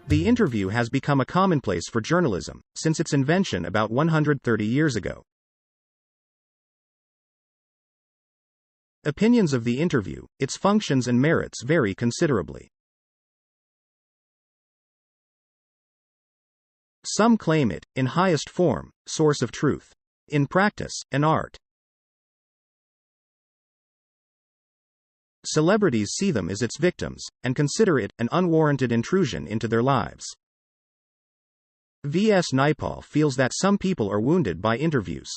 The interview has become a commonplace for journalism since its invention about 130 years ago. Opinions of the interview, its functions and merits vary considerably. Some claim it, in highest form, source of truth. In practice, an art. Celebrities see them as its victims, and consider it an unwarranted intrusion into their lives. V.S. Naipaul feels that some people are wounded by interviews.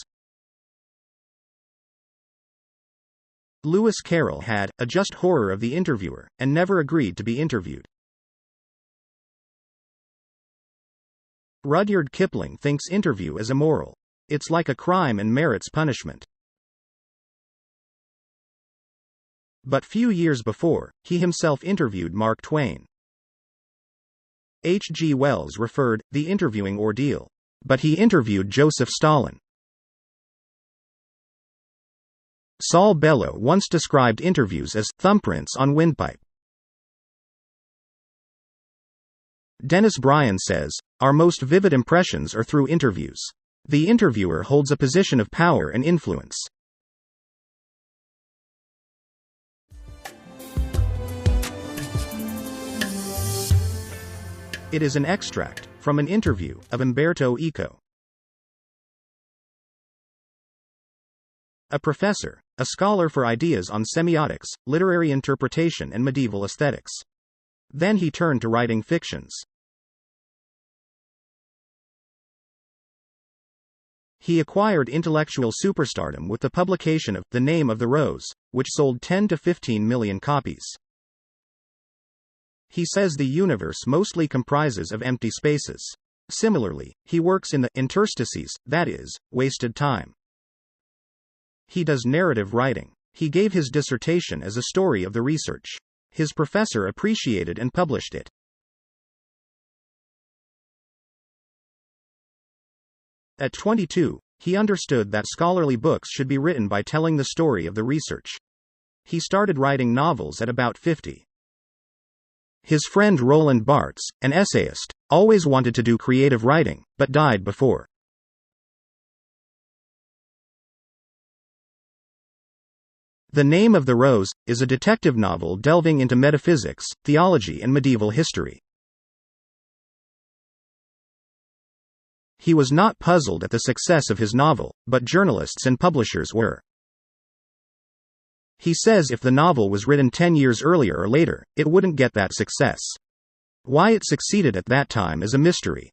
Lewis Carroll had a just horror of the interviewer, and never agreed to be interviewed. Rudyard Kipling thinks interview is immoral. It's like a crime and merits punishment. But few years before, he himself interviewed Mark Twain. H. G. Wells referred the interviewing ordeal. But he interviewed Joseph Stalin. Saul Bellow once described interviews as thumbprints on windpipe. Dennis Bryan says, "Our most vivid impressions are through interviews. The interviewer holds a position of power and influence." It is an extract from an interview of Umberto Eco. A professor, a scholar for ideas on semiotics, literary interpretation and medieval aesthetics. Then he turned to writing fictions. He acquired intellectual superstardom with the publication of The Name of the Rose, which sold 10 to 15 million copies. He says the universe mostly comprises of empty spaces. Similarly, he works in the interstices, that is, wasted time. He does narrative writing. He gave his dissertation as a story of the research. His professor appreciated and published it. At 22, he understood that scholarly books should be written by telling the story of the research. He started writing novels at about 50. His friend Roland Barthes, an essayist, always wanted to do creative writing, but died before. The Name of the Rose is a detective novel delving into metaphysics, theology and medieval history. He was not puzzled at the success of his novel, but journalists and publishers were. He says if the novel was written 10 years earlier or later, it wouldn't get that success. Why it succeeded at that time is a mystery.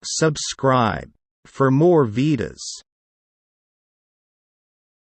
Subscribe for more Vidas.